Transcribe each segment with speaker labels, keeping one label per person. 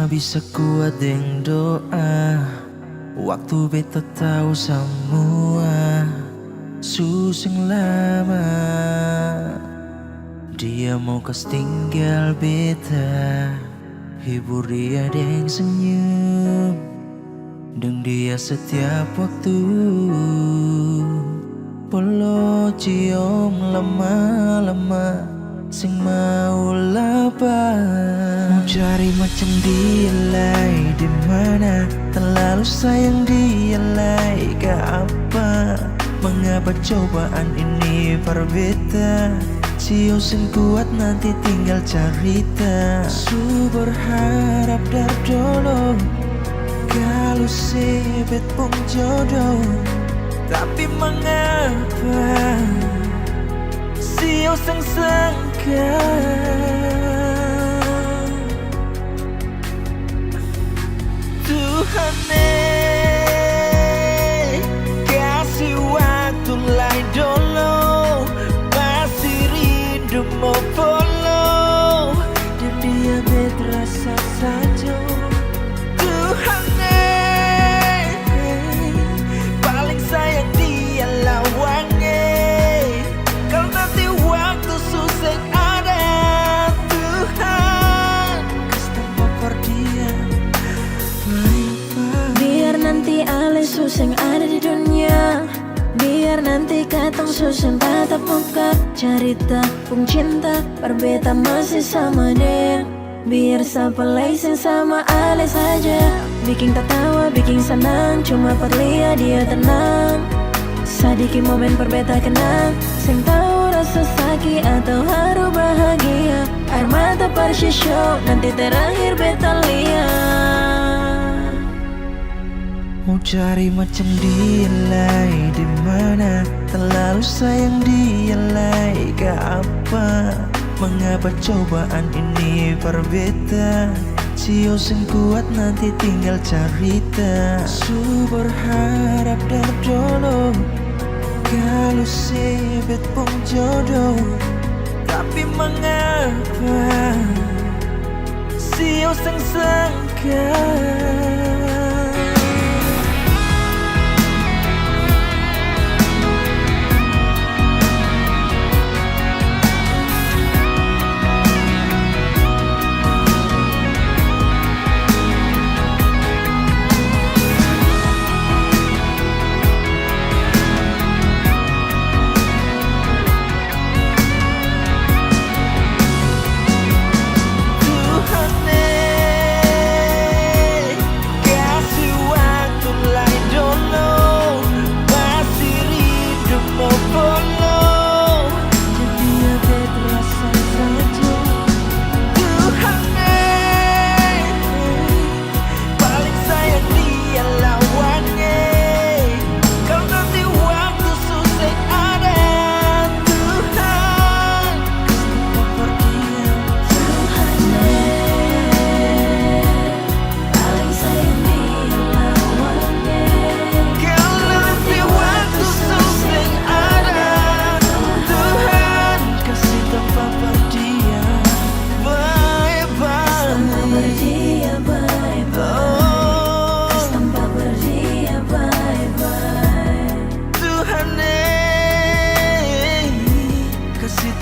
Speaker 1: cuma bisa kuat dengan doa. Waktu beta tahu semua suseng lama. Dia mau kas tinggal beta, hibur dia dengan senyum, dan dia setiap waktu polo cium lama-lama sing mau lapar. Mau cari macam dia lai di mana, terlalu sayang dia lai ke apa? Mengapa cobaan ini berbeda? Sio sing kuat nanti tinggal cerita. Su berharap dari dulu kalau sebet pun jodoh, tapi mengapa Sio sing sangka Tuhan kasih waktu lain dulu, masih rindu mau follow, dan dia berasa saja. Tuhan paling sayang dia lawannya, kalau nanti waktu susah ada. Tuhan kasih tanpa perdiam.
Speaker 2: Biar nanti ale suseng ada di dunia, biar nanti katong suseng tatap muka, cerita pun cinta berbeda masih sama deh. Biar siapa lain sama ale saja, bikin tertawa, bikin senang, cuma perlihat dia tenang. Sedikit momen berbeda kenang, sing tahu rasa sakit atau haru bahagia. Air mata show, nanti terakhir beta lihat.
Speaker 1: Mau cari macam dia lai di mana, terlalu sayang dia lai ke apa? Mengapa cobaan ini berbeda? Sio sing kuat nanti tinggal cerita. Su berharap dari dulu kalau sebet pun jodoh, tapi mengapa Sio sing sangka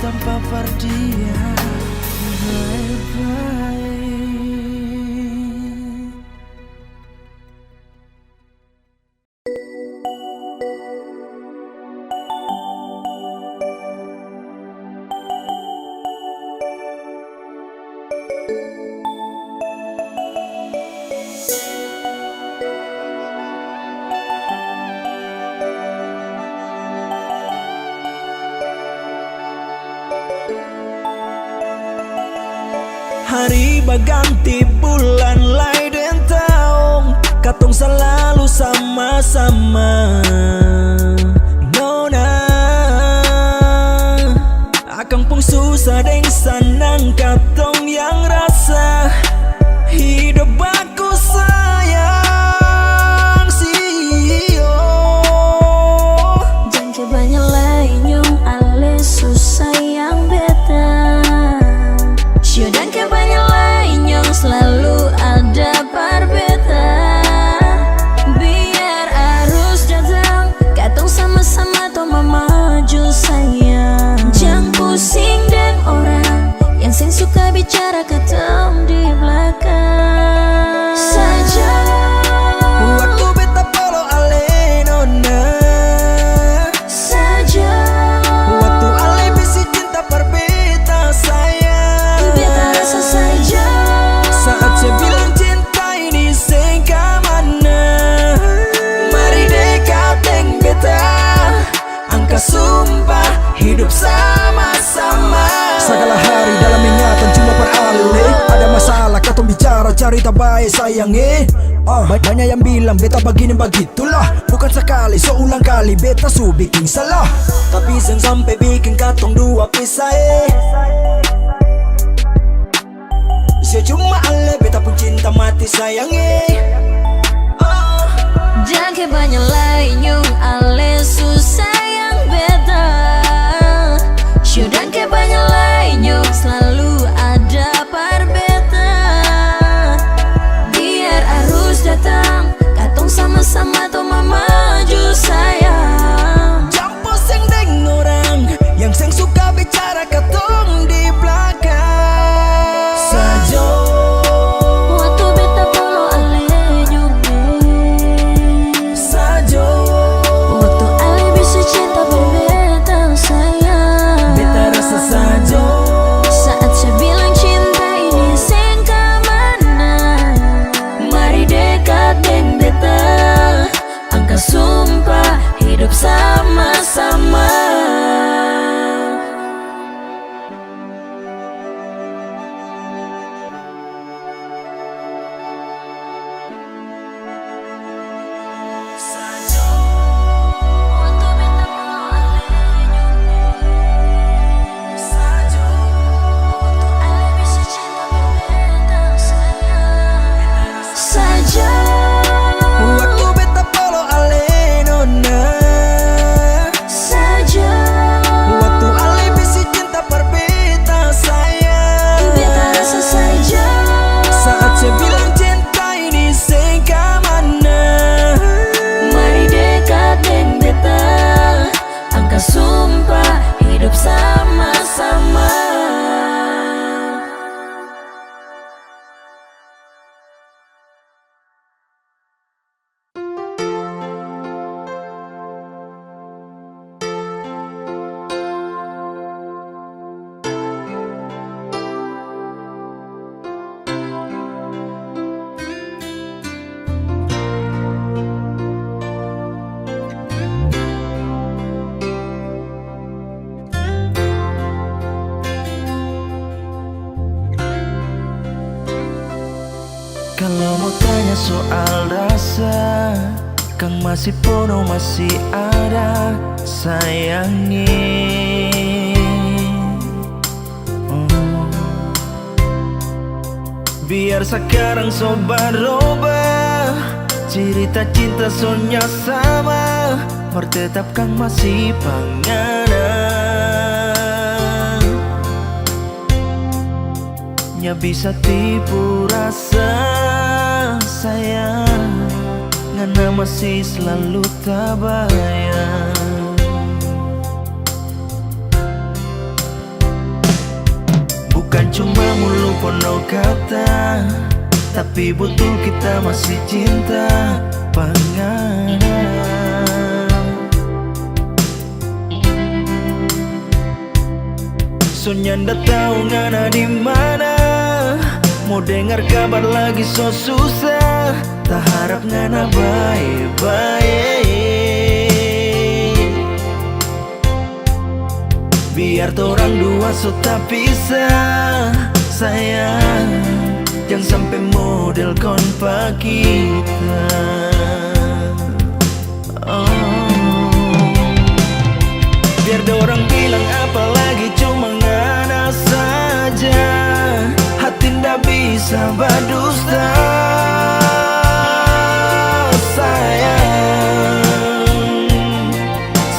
Speaker 1: tanpa perdia. Bye-bye. Hari berganti bulan lain dan tahun, katong selalu sama-sama. Nona, akang pun susah dan senang, katong yang rasa hidup aku sayang Sio.
Speaker 2: Jangan banyak lain yang ale susah yang beta. Sio dan kebanyak lain yang selalu ada sing suka bicara ketem di belakang saja.
Speaker 1: Waktu beta polo ale nona
Speaker 2: Saja.
Speaker 1: Waktu ale bisi cinta perbeta sayang.
Speaker 2: Beta rasa saja.
Speaker 1: Saat saya bilang cinta ini sing kamana, mari dekat deng beta, angka sumpah hidup sama-sama. Segala hari dalam ingatan cuma perale. Ada masalah katong bicara cerita baik sayange. Banyak yang bilang beta begini begitulah. Bukan sekali seulang kali beta su bikin salah, tapi sen sampai bikin katong dua pisah Saya cuma ale beta pun cinta mati sayange.
Speaker 2: Jangan ke banyak lain yung ale susah yang beta. Syudan ke banyak lain yung selalu ada par beta. Biar arus datang, katong sama-sama tuh maju sayang.
Speaker 1: Jangan pusing deng orang yang seng suka bicara katong di belakang saja.
Speaker 2: Waktu beta polo ale nyume
Speaker 1: Saja.
Speaker 2: waktu ale bisa cinta berbeta sayang.
Speaker 1: Beta rasa saja.
Speaker 2: Saat saya bilang cinta ini sing kamana, mari dekat deng beta, angka sumpah hidup sama-sama. Waktu beta polo ale nyume
Speaker 1: Saja.
Speaker 2: waktu ale bisa cinta berbeta sayang. Saja.
Speaker 1: Waktu beta polo ale nona
Speaker 2: Saja.
Speaker 1: Waktu ale bisi cinta perbeta sayang.
Speaker 2: Beta rasa saja.
Speaker 1: Saat saya bilang cinta ini sing kamana,
Speaker 2: Mari dekat deng beta, angka sumpah hidup sama-sama.
Speaker 1: kalau mau tanya soal rasa, Kang masih penuh masih ada sayangnya. Biar sekarang sobat roba, cerita cinta soalnya sama, bertetap Kang masih panganan. Nya bisa tipu rasa sayang, ngana masih selalu tabayang. Bukan cuma mulu penuh kata, tapi betul kita masih cinta panganan. Sunyanda tahu ngana di mana, mau dengar kabar lagi so susah, tak harap ngana baik-baik. Biar torang dua so tak pisah sayang, jangan sampai model konpak kita. Biar dorang bilang apalagi cuma ngana saja, hati ndak bisa berdusta sayang.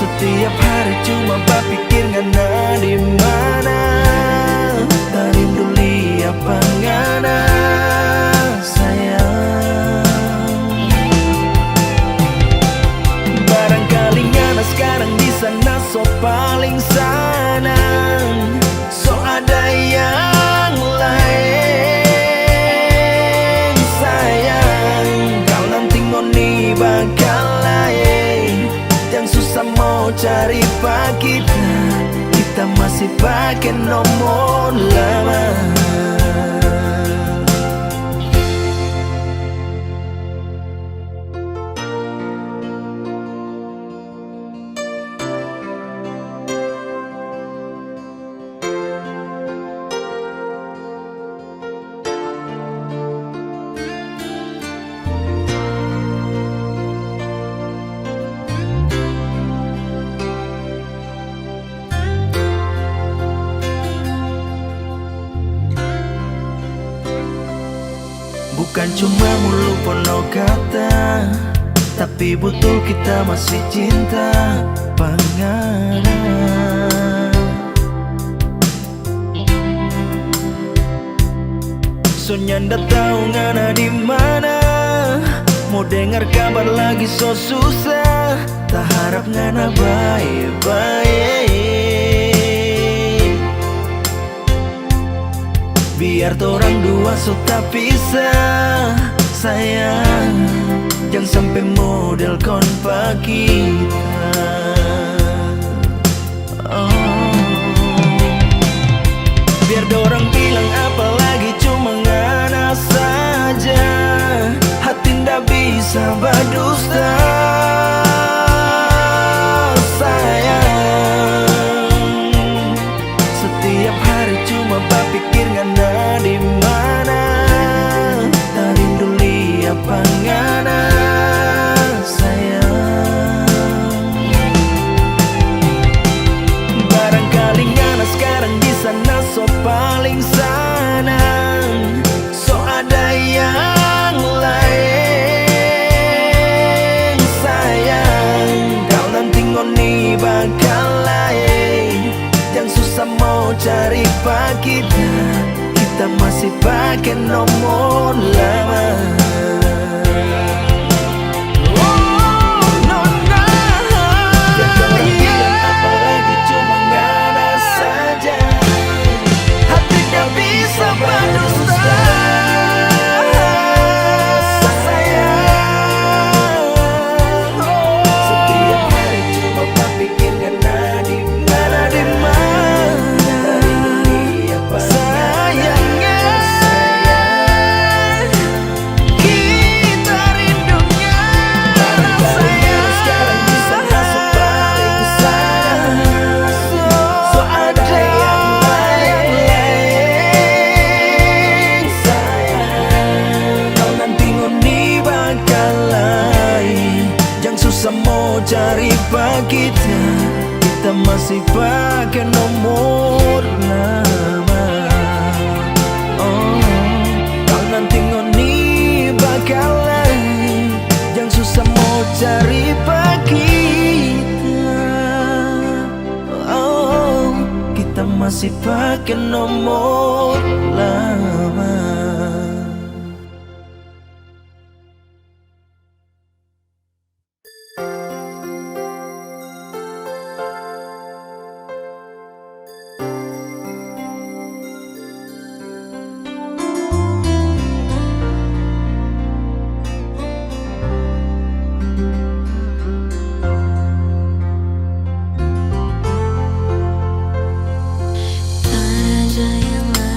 Speaker 1: Setiap hari cuma berpikir ngana di mana, tak rindu apa ngana sayang. Barangkali ngana sekarang di sana so paling sana, so ada yang pakai nomor lama. Bukan cuma mulut penuh kata, tapi betul kita masih cinta pengarang. Sonya ndak tahu ngana di mana, mau dengar kabar lagi so susah. Tak harap ngana baik-baik, biar torang dua so tak pisah. Sayang, jangan sampai model konpak kita. Biar dorang bilang apa lagi, cuma ngana saja. Hati ndak bisa berdusta. Sayang, setiap hari cuma berpikir ngana di mana. Tak rindu lihat ngana sayang. Barangkali ngana sekarang di sana so paling senang, so ada yang lain. Sayang, kau nanti ngoni bakal lain. Yang susah mau cari pak kita, kita masih pakai nomor lama. Mau cari pak kita, kita masih pakai nomor lama. Oh, kau nanti ngoni bakalan, jangan susah mau cari pak kita. Oh, kita masih pakai nomor lama.
Speaker 2: Tak ada yang lain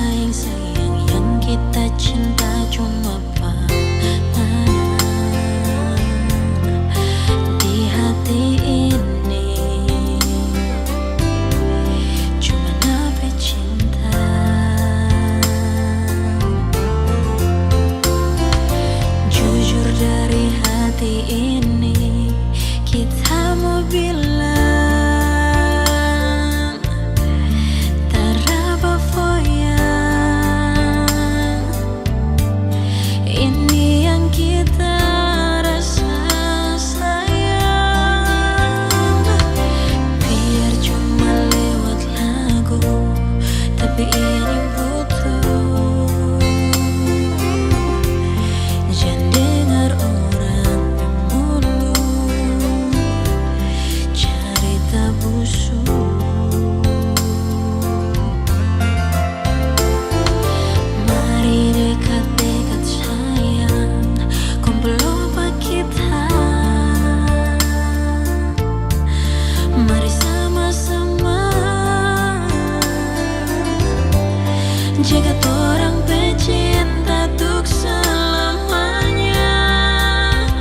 Speaker 2: Torang pecinta tuk selamanya.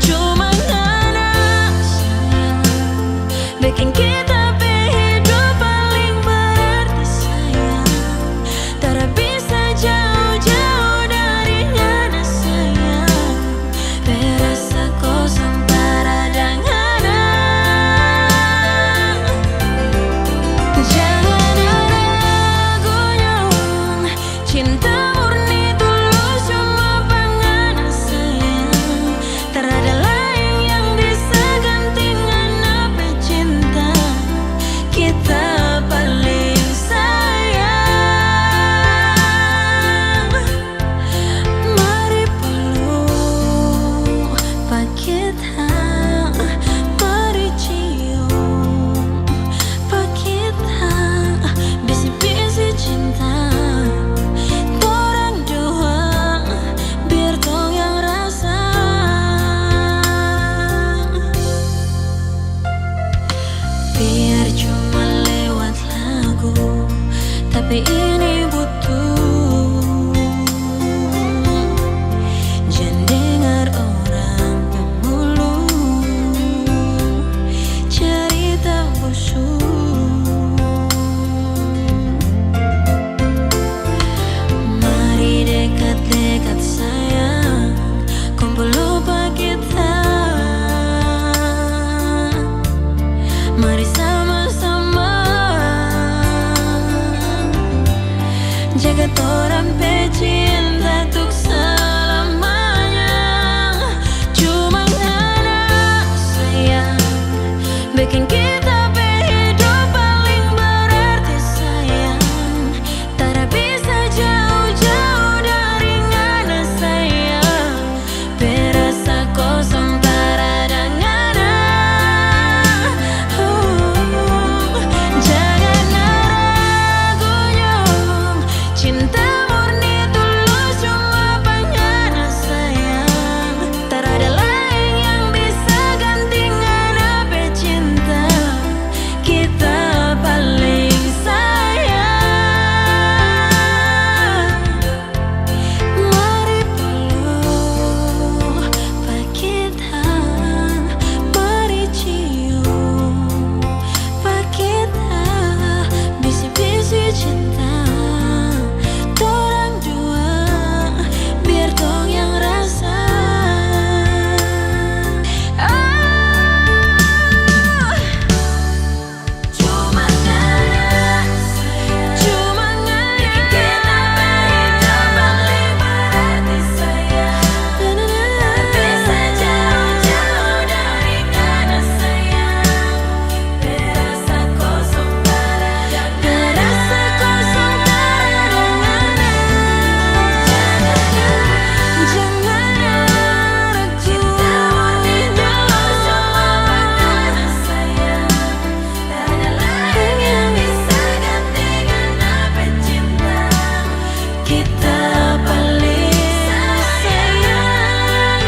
Speaker 2: Cuma ngana sayang bikin kita hidup paling berarti sayang. Tara bisa jauh-jauh dari ngana sayang. Perasa kosong tara dan ngana. Jangan ragu nyong, cinta murni tulus cuma pangana sayang. Terada lain yang bisa gantikan apa cinta kita paling sayang. Mari peluk pakita, mari cium pakita, bisi-bisi cinta torang dua, biar tong yang rasa. Biar cuma lewat lagu, tapi ini butuh. Jangan dengar orang pemulu cerita busuk. Mari dekat-dekat sayang, kumpul lupa kita. Mari sama-sama jaga torang pecinta tuk selamanya. Cuma ngana sayang bikin kita hidup paling berarti sayang. Tara bisa jauh-jauh dari ngana sayang. Perasa kosong tara dan ngana. Jangan ragu nyong, cinta murni tulus cuma pangana sayang. Terada lain yang bisa gantikan apa cinta kita paling sayang. Mari peluk pakita, mari cium pakita, bisi-bisi cinta torang dua, biar tong yang rasa. Cuma ngana sayang, cuma ngana bikin kita hidup paling berarti sayang. Bisa jauh-jauh dari ngana sayang. Perasa kosong tara dan ngana. Jangan ragu, cinta murni tulus cuma pangana sayang. Terada lain yang bisa gantikan apa cinta kita paling sayang.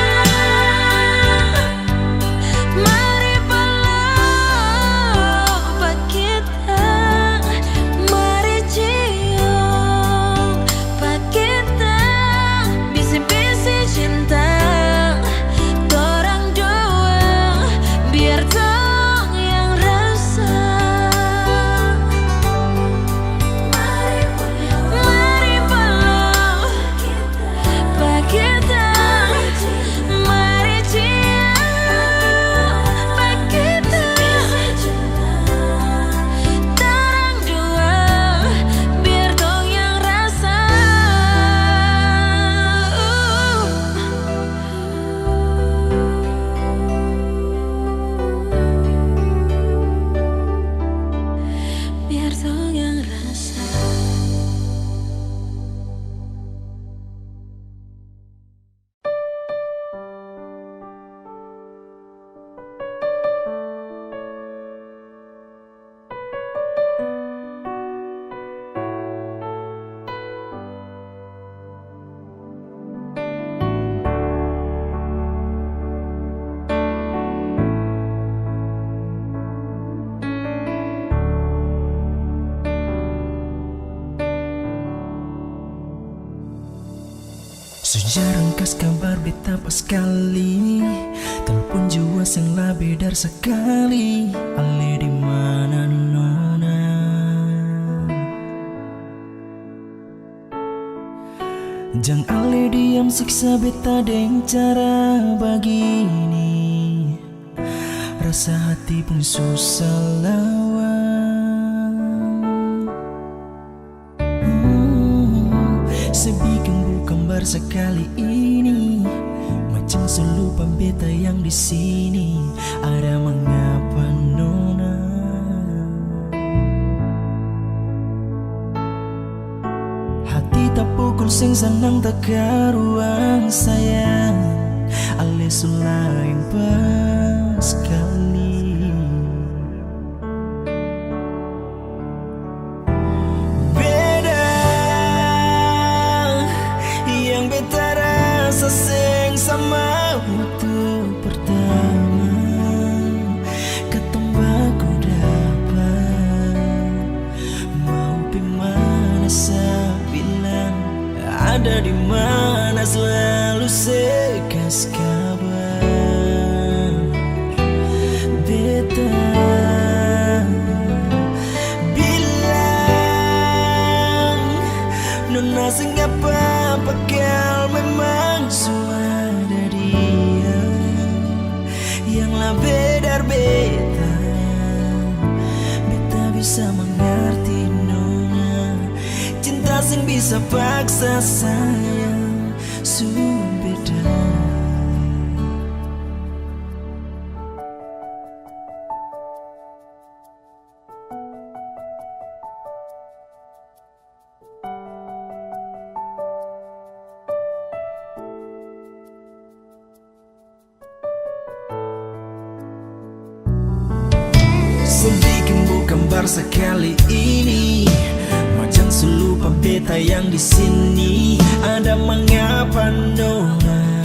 Speaker 2: Mari peluk pakita, mari cium pakita, bisi-bisi cinta torang dua, biar tong yang rasa. Mari peluk
Speaker 1: Sejarang kas kabar betapa sekali, telepon jua sing lah bedar sekali. Ale di mana nona? Jang ale diam siksa beta deng cara begini. Rasa hati pun susah lawan. Sebikin gambar sekali ini, macam selupa beta yang di sini. Ada mengapa nona? Hati tak pukul sing senang tak karuang sayang. Ale sulaing pas kali. Beta rasa sing sama waktu pertama ketemu aku dapat. Mau dimana saya bilang, ada di mana selalu sekas kabar. Beta bilang nona sing apa bakal memang suara dia yang lah bedar beta. Beta bisa mengerti nona, cinta sing bisa paksa sayang su beda. Sebikin gambar sekali ini, macam selupa beta yang di sini. Ada mengapa nona?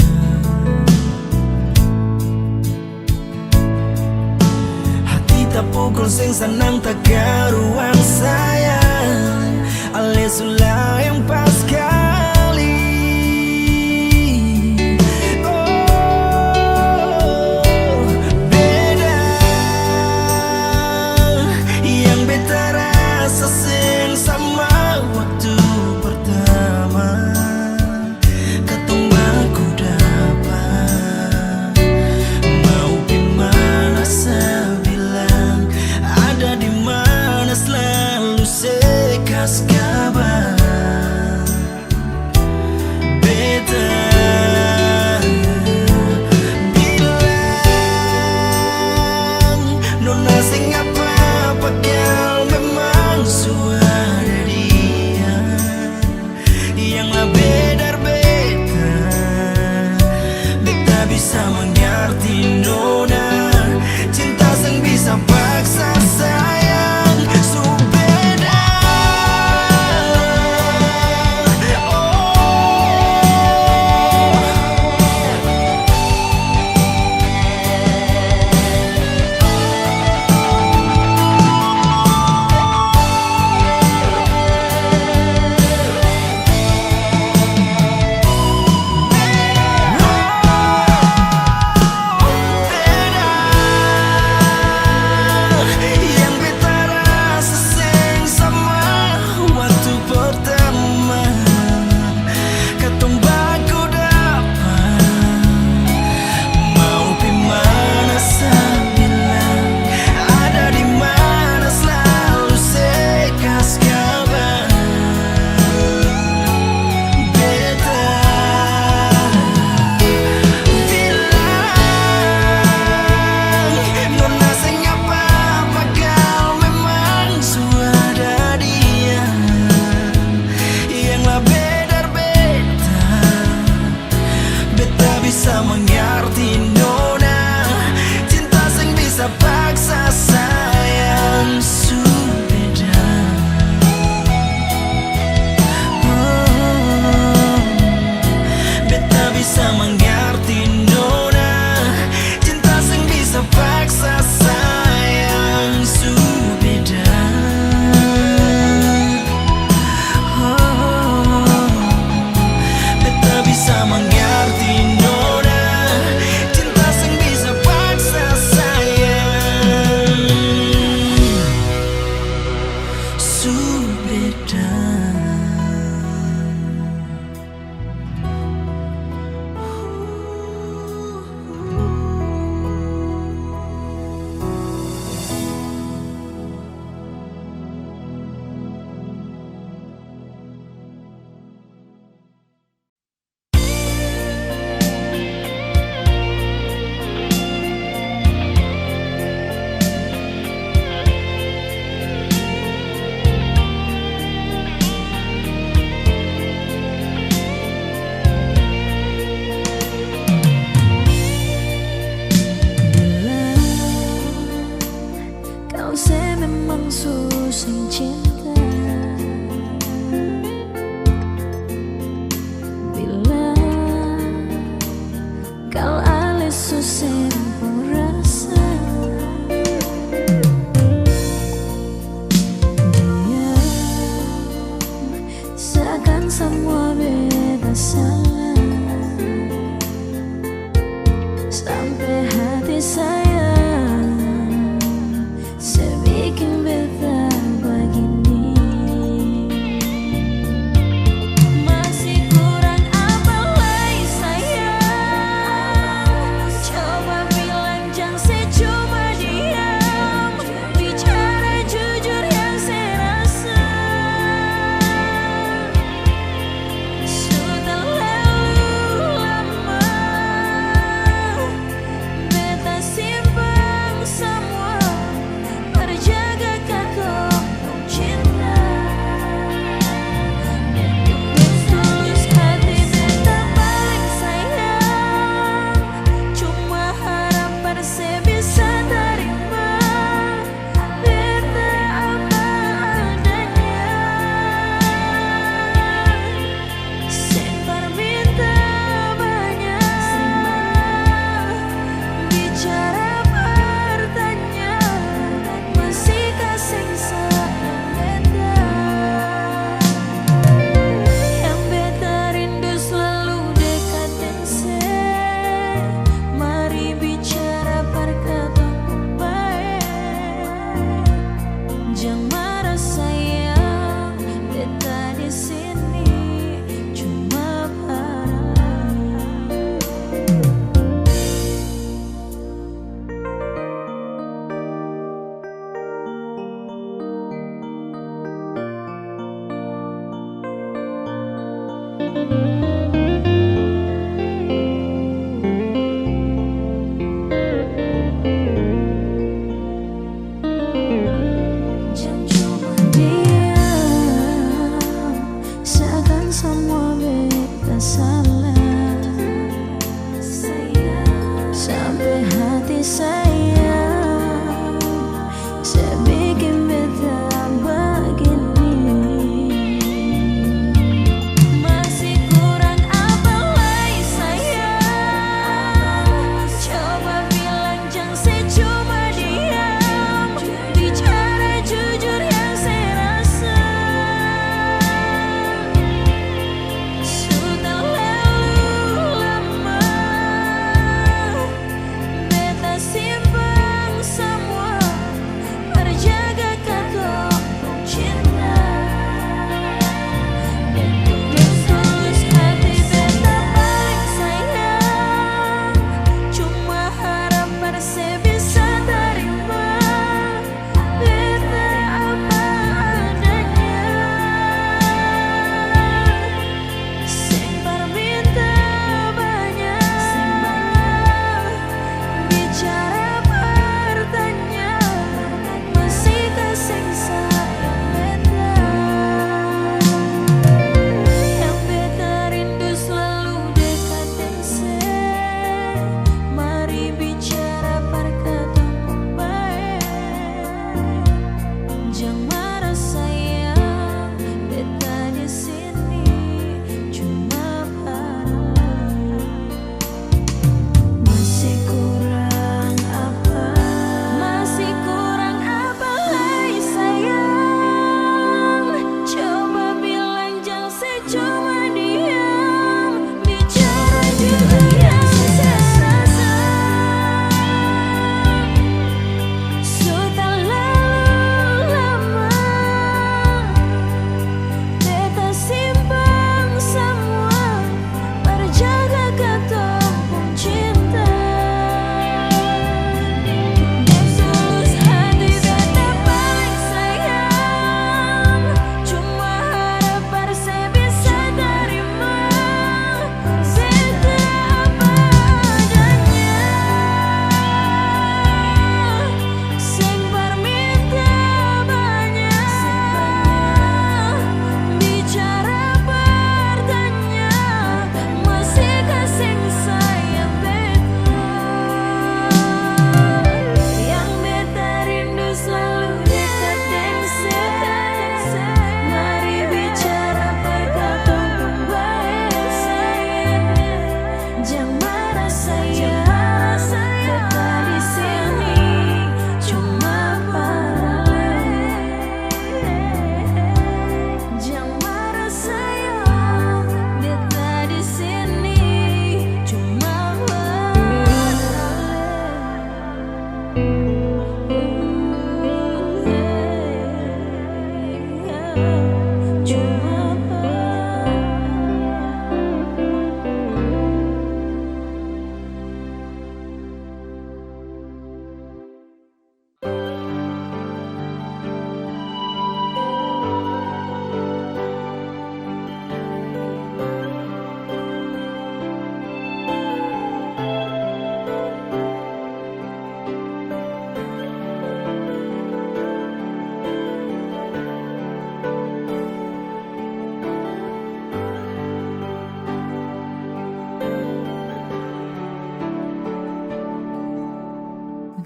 Speaker 1: Hati tak pukul sing senang tak karuang sayang. Ale sulah yang pas kali. Selalu sekas kabar. Beta bilang nona sing apa bakal memang suara dia yang lah bedar beta. Beta bisa mengerti nona, cinta sing bisa paksa sayang. mengerti nona, cinta sing bisa paksa sayang. Subeda.
Speaker 2: Kau se memang susah cinta, bila kau alis susah rasa. Dia seakan semua beda salah, sampai hati saya bikin beta begini. Masih kurang apa lagi sayang? Coba bilang jangan secuma diam, bicara jujur yang saya rasa. Sudah lewat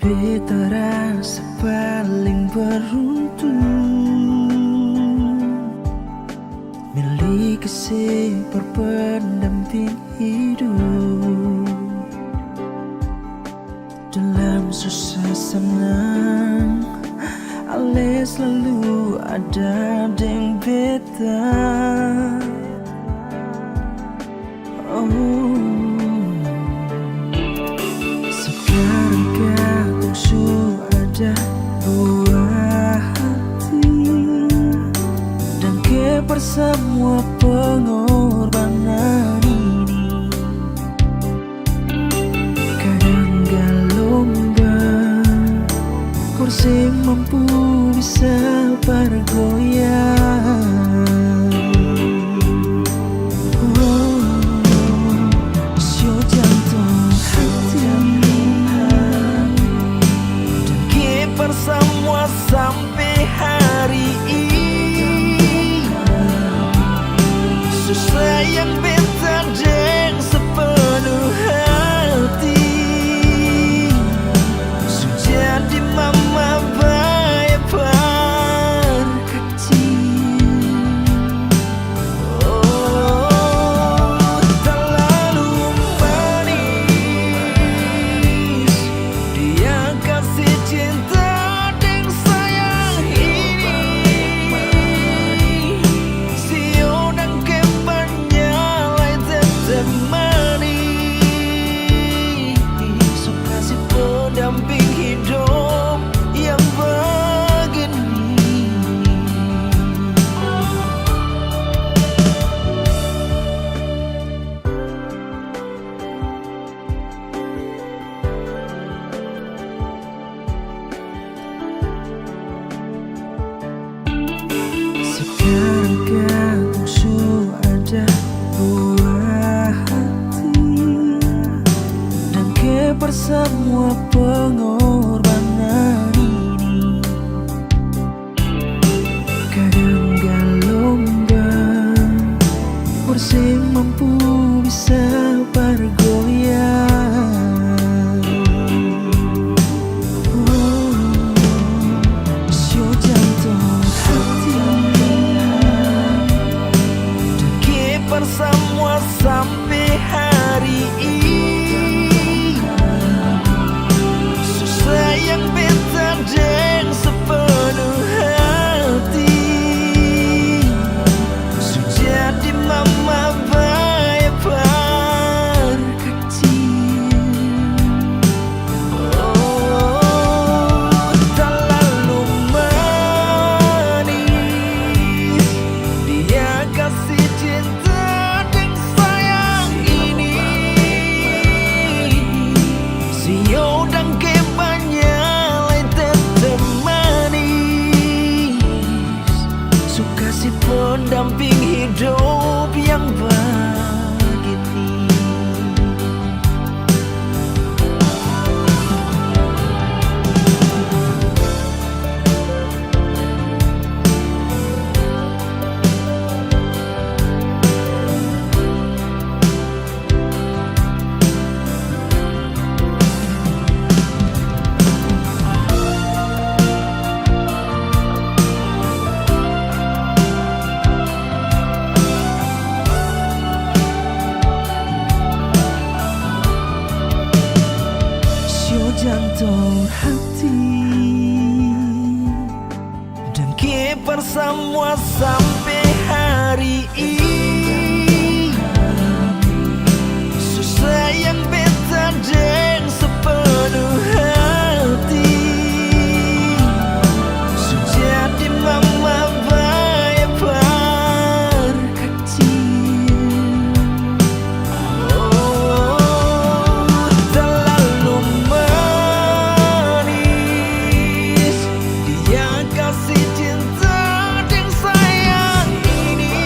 Speaker 1: Beta rasa paling beruntung miliki si pendamping hidup. Dalam susah senang Ale selalu ada deng beta. Oh, sekarang katong sudah buah hati dan keper semua pengorbanan ini. Kadang gak lomba kursi mampu bisa bergoyang. Semua sampai hari ini susah yang beta deng sepenuh hati. Sudah di mama baik berkecil. Oh, terlalu manis dia kasih cinta. Pendamping hidup yang begini. Sekarang katong sudah buah hati dan keper semua pengorbanan ini. Kadang gak lomba kursi mampu bisa bergoyang. Oh, sio jantung hati dan keper semua sampai hari ini. Sayang beta deng sepenuh hati. Sudah di mama baik berkecil. Oh, terlalu manis dia kasih cinta deng sayang ini. Sio dan kasih pendamping hidup yang begini. Jantung hati dan keper semua sampai hari ini. Susah yang beta deng sepenuh hati. Sudah di mama baik berkecil. Kasih cinta dan sayang ini.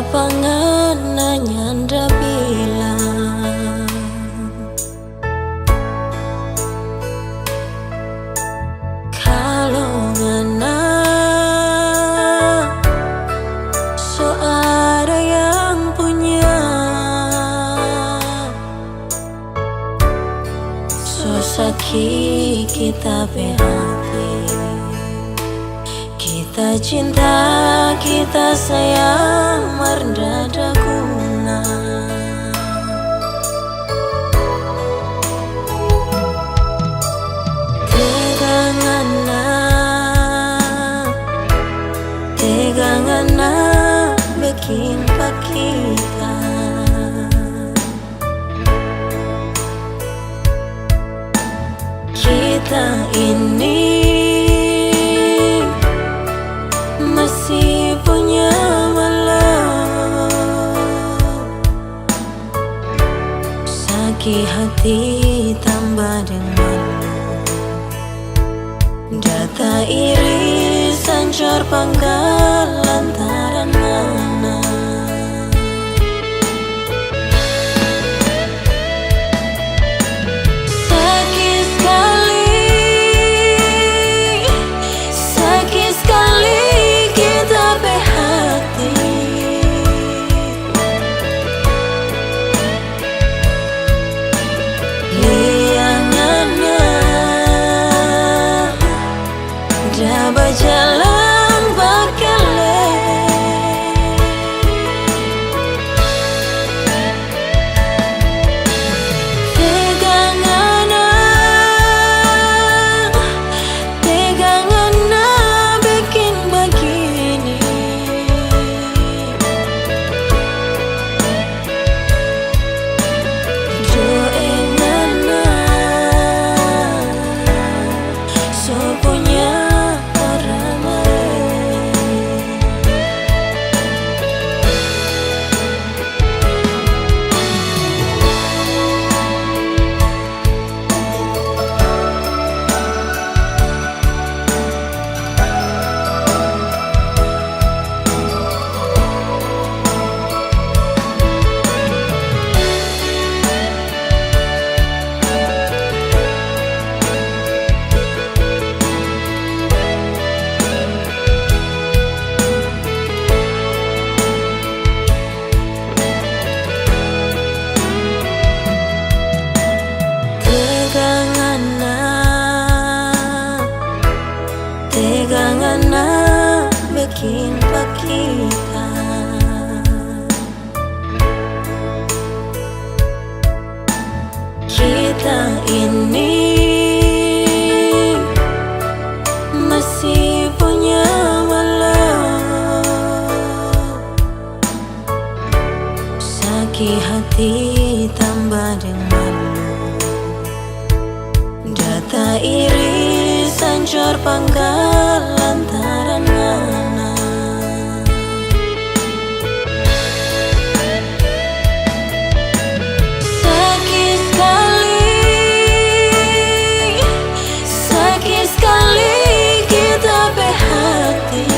Speaker 2: panganannya ndak bilang kalau ngana so ada yang punya so sakit kita berhati. Kita cinta, kita sayang, merdada guna. Tegangana bikin pak kita. Kita ini masih punya malu, sakit hati tambah dengan data iri sancor panggal lantaran mana. Sakit sekali kita berhati. Liangannya dah berjalan bakale. Tegangana bikin begini. Joengana so punya orang lain. Tegangana bikin pak kita. Kita ini masih punya malu, sakit hati tambah dengan data iri sancor panggal lantaran mana. Sakit sekali kita berhati.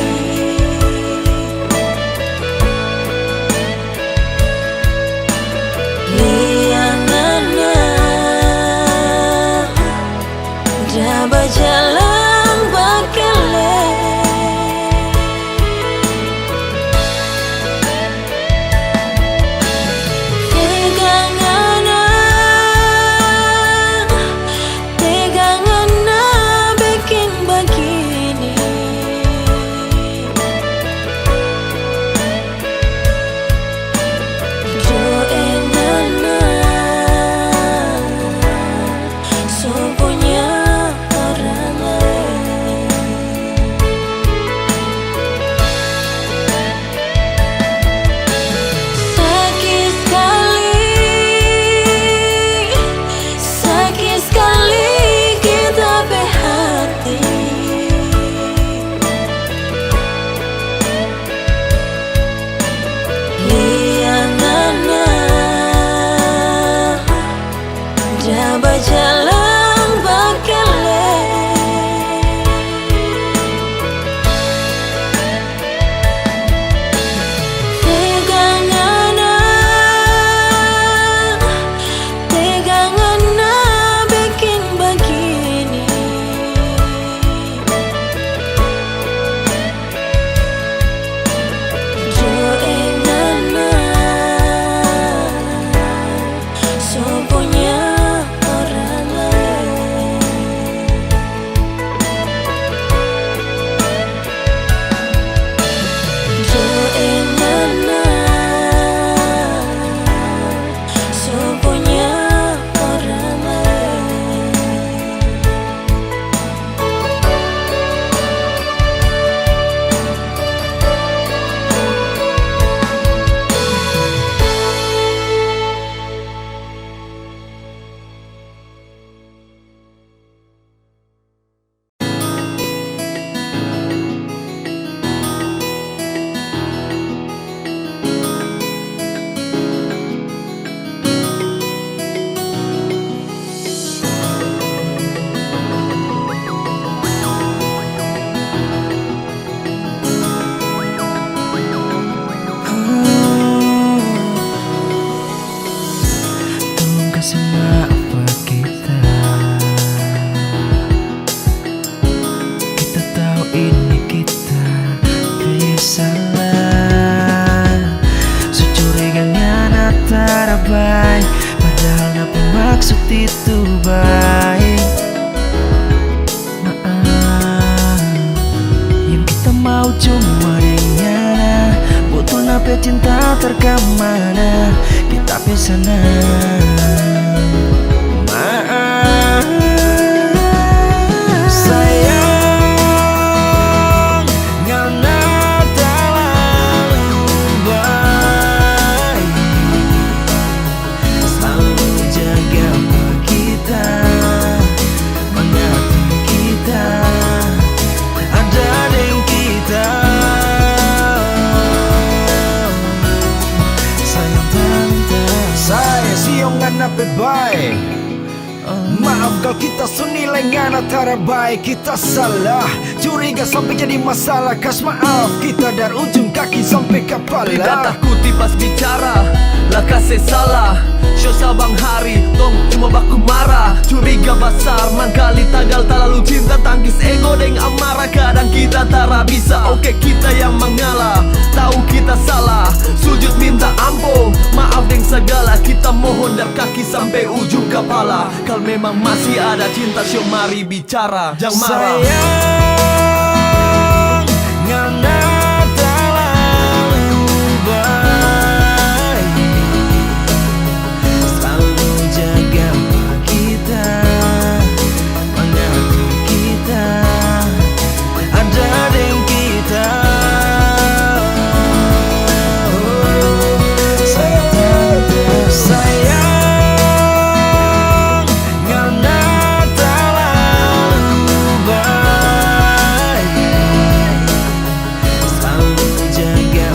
Speaker 1: salah. Securiganya na tarabay, padahal na pumaksud itu baik. Yang kita mau cuma dengan butuh nape cinta terkemana kita pesana. Maaf sayang, ngana terlalu baik. Selalu jaga kita, mengerti kita, ada dengan kita. Sayang tante, saya siang ngana baik. Maaf kalau kita senilai ngana tarabai, kita salah. Curiga sampai jadi masalah. Kas maaf kita dari ujung kaki sampai kepala.
Speaker 3: Tidak takuti pas bicara, lah kasih salah. Show sabang hari, tong cuma baku marah. Curiga besar, mangkali tagal terlalu cinta. Tangkis ego deng amarah, kadang kita tara bisa. Oke kita yang mengalah, tahu kita salah. Sujud minta ampun, maaf deng segala. Kita mohon dari kaki sampai ujung kepala. Kalau memang masih ada cinta, show mari bicara, jangan marah.
Speaker 1: Sayang, ngana terlalu baik. Selalu jaga kita, mengerti kita, ada dengan kita. Sayang, ngana terlalu baik. Selalu jaga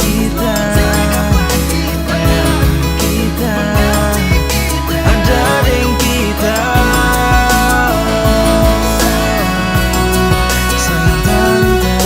Speaker 1: kita, mengerti kita, ada dengan kita. Sayang tante.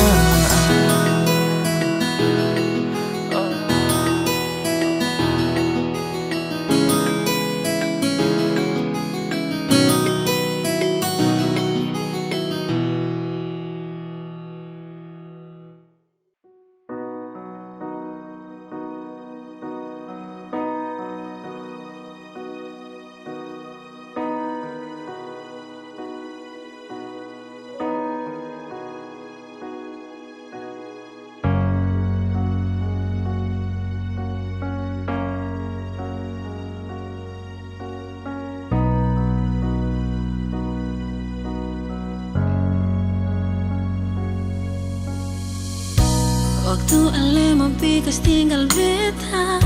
Speaker 2: Waktu ale mempikas tinggal beta,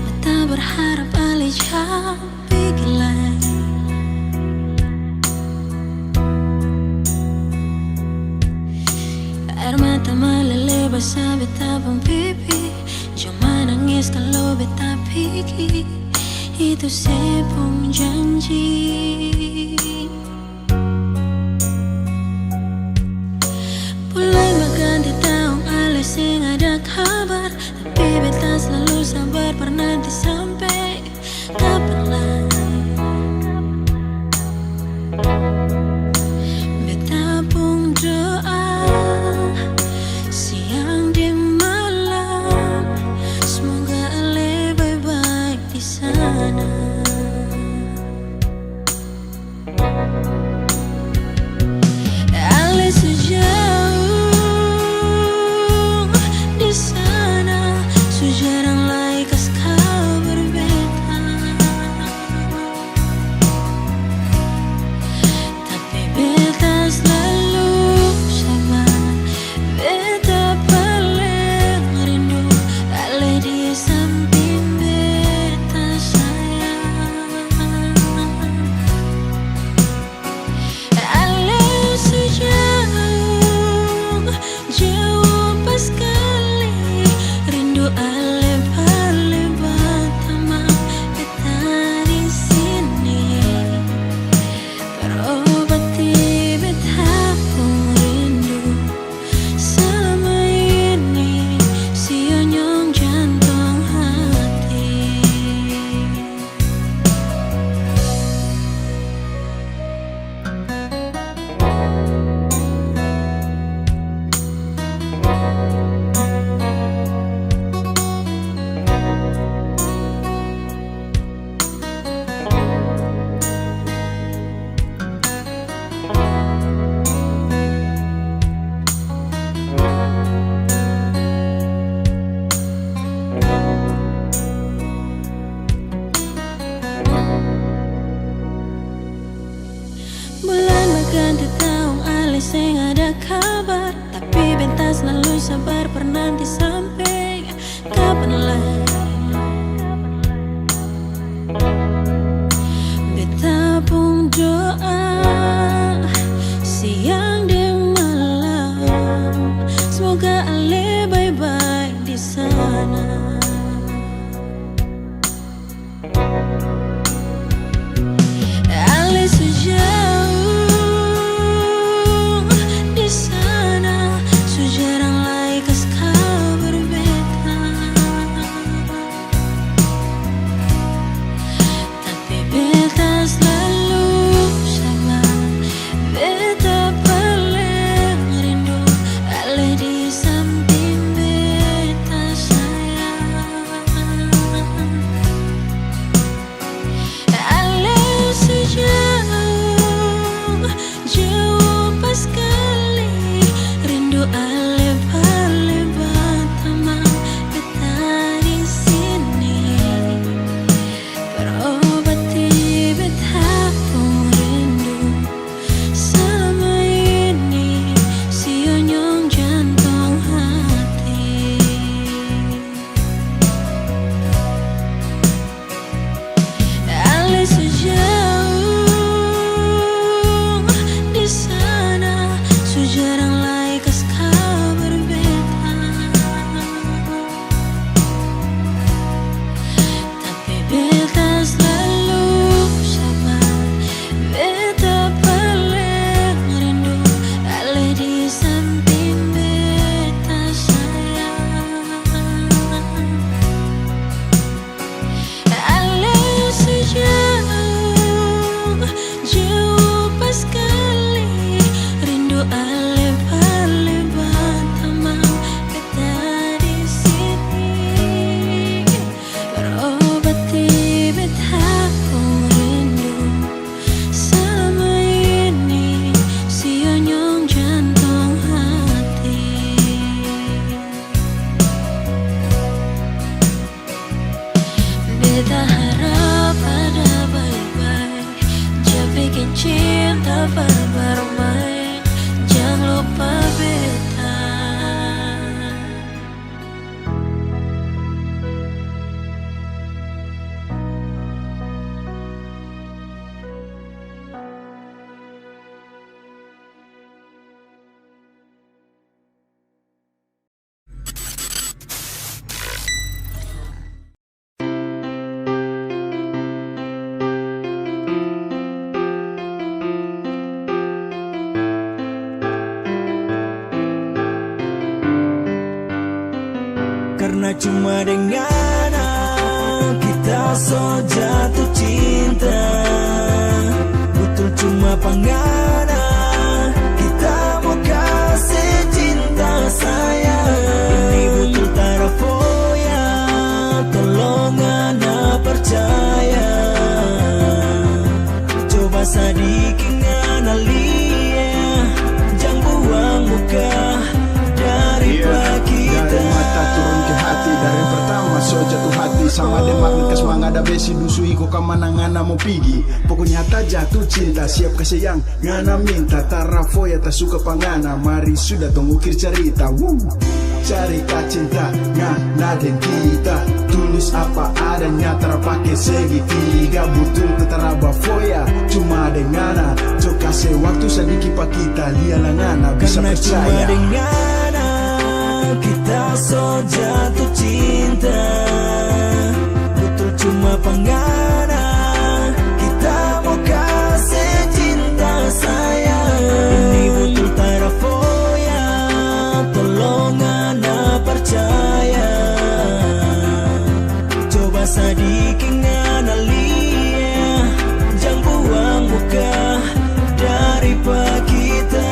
Speaker 2: beta berharap ale jauh pikir lain. Air mata meleleh basah beta pun pipi. Cuma nangis kalau beta pikir itu sepung janji. Mulai berganti tahun ale sing ada kabar, tapi beta selalu sabar bernanti sampai kapan lagi. Beta pun doa siang dan malam, semoga ale baik-baik di sana. di samping, kapan lagi beta pun doa siang dan malam, semoga Ale baik-baik di sana. Ale sejauh di sana, sejarang laikas kau berbeda, tapi beta selalu sama. Beta paling rindu Ale di samping beta sayang. Ale sejauh jauh pas sekali, rindu Ale berlebat teman beta di sini, berobati beta pun rindu selama ini, sionyong jantung hati. Ale sejauh di sana, sejarang laikas kau berbeda, tapi beta selalu sabar. Beta paling rindu Ale di samping beta sayang. Ale sejauh jauh pas sekali, rindu Ale berlebat teman beta di sini, berobati beta pun rindu selama ini, sionyong jantung hati. Beta harap ada baik-baik, jangan bikin cinta bermain, jangan lupa beta.
Speaker 1: Karena cuma dengan kita so jatuh cinta, betul cuma pangana kita mau kasih cinta sayang. Ini betul tarafoya, tolong ana percaya, coba sedikit ngana lihat, jangan buang muka dari kita.
Speaker 4: Dari mata turun ke hati, dari pertama so jatuh hati. Sama demak kas mangada besi dusu iko kamanangana mau pigi. Pokoknya tak jatuh cinta, siap kasih yang ngana minta. Tarafoya tak suka pangana, mari sudah tong ukir cerita. Cari cinta ngana dan kita, tulus apa adanya terpakai segitiga. Butuh ketaraba foya cuma dengana, co kasih waktu sedikit pak kita, lialah ngana bisa
Speaker 1: Karena cuma
Speaker 4: percaya.
Speaker 1: dengan kita so jatuh cinta, betul cuma pangana kita mau kasih cinta sayang. Ini betul tarafoya, tolong ana percaya, coba sedikit ngana lihat, jangan buang muka dari pak kita.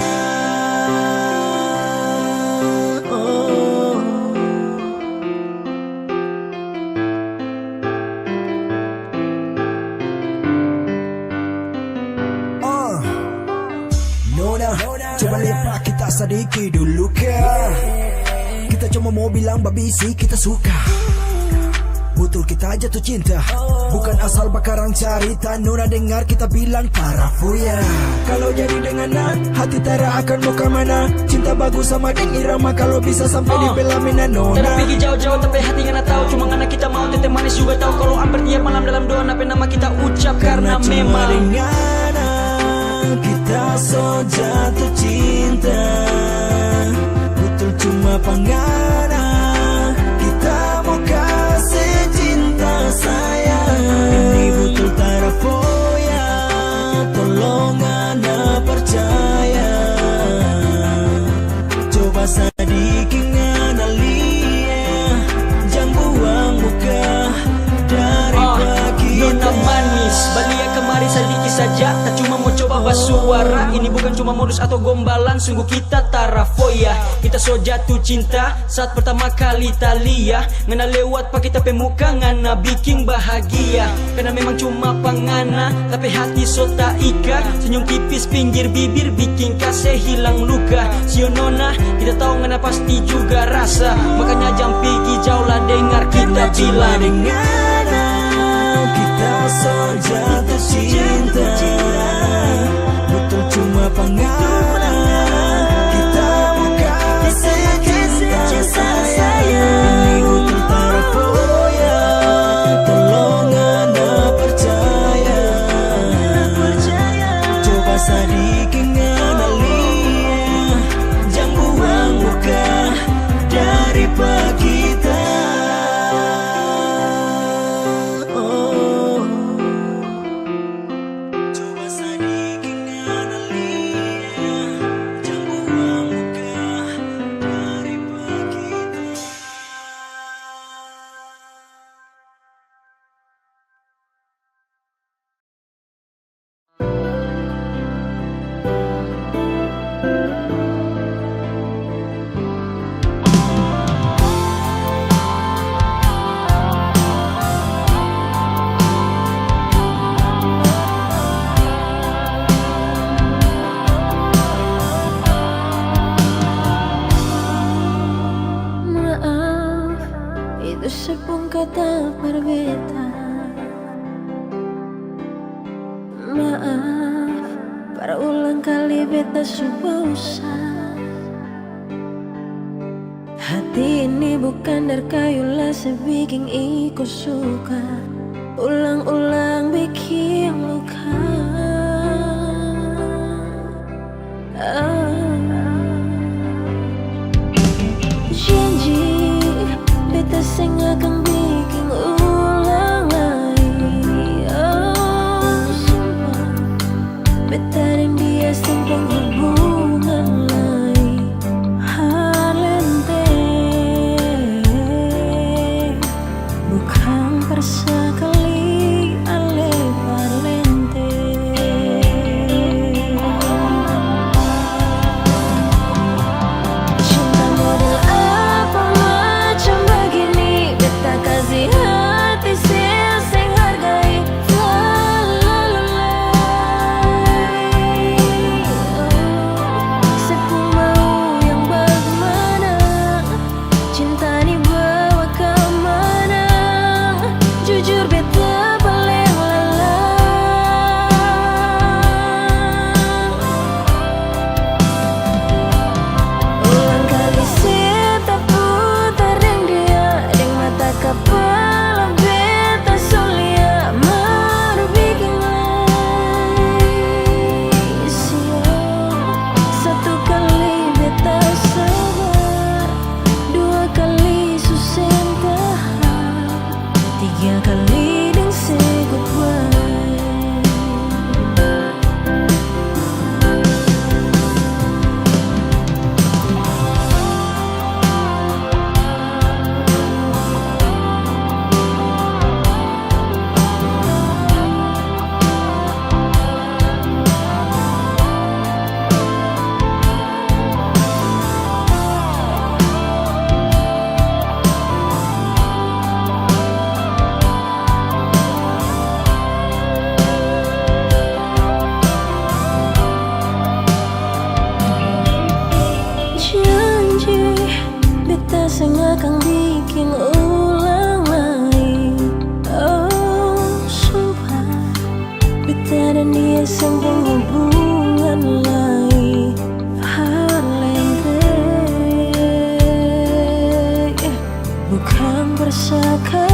Speaker 1: Coba lihat kita sedikit dulu ke, kita cuma mau bilang babisi kita suka. Betul kita jatuh cinta, bukan asal bakarang carita. Nona dengar kita bilang parafuya. Kalau jadi dengan hati Tara akan mau kemana. Cinta bagus sama deng irama, kalau bisa sampai di pelamina Nona.
Speaker 5: Tara pergi jauh-jauh tapi hati ngana tahu. Cuma ngana kita mau teteh manis juga tahu. Kalau hampir tiap malam dalam doa apa nama kita ucap. Karena memang
Speaker 1: dengan kita so jatuh cinta. Betul cuma pangana kita mau kasih cinta sayang. Ini betul tarafoya, tolong ana percaya. Coba sedikit ngana lihat, jangan buang muka dari pagi.
Speaker 5: Nona manis, balia kemari sedikit saja. Tak cuma mau coba bersuara. Ini bukan cuma modus atau gombalan. Sungguh kita tarafoya. Kita so jatuh cinta saat pertama kali talia. Ngana lewat pakai tapi muka ngana bikin bahagia. Karena memang cuma pangana tapi hati so tak ikat. Senyum tipis pinggir bibir bikin kasih hilang luka. Sio Nona kita tahu ngana pasti juga rasa. Makanya jangan pergi jauh lah dengar kita bilang.
Speaker 1: Kita so jatuh cinta. Betul cuma pangana kita mau kasih cinta sayang. Ini betul tarafoya, tolong ana percaya. Coba sedikit ngana lihat, jangan buang muka dari kita.
Speaker 2: Sepung kata berbeda. Maaf, para ulang kali beta sudah usah. Hati ini bukan dari kayu lah sebikin ikut suka. Ulang-ulang bikin luka. Janji beta sing akan bikin ulang lagi. Sumpah beta dan dia simpan hubungan lain. Halente bukan persekali ale valente. Cinta model apa macam begini, beta kasih hati sing hargai. Sepung mau yang bagaimana, cinta ni bawa kemana. Jujur beta paling lelah. Ulang kali seta putar deng dia, deng mata kepala beta solia. Maru bikin sia. Satu kali beta sabar, dua kali susah tahan, tiga kali deng say goodbye. Janji beta sing akan bikin ulang lagi. hubungan lain Harlente bukan bersaka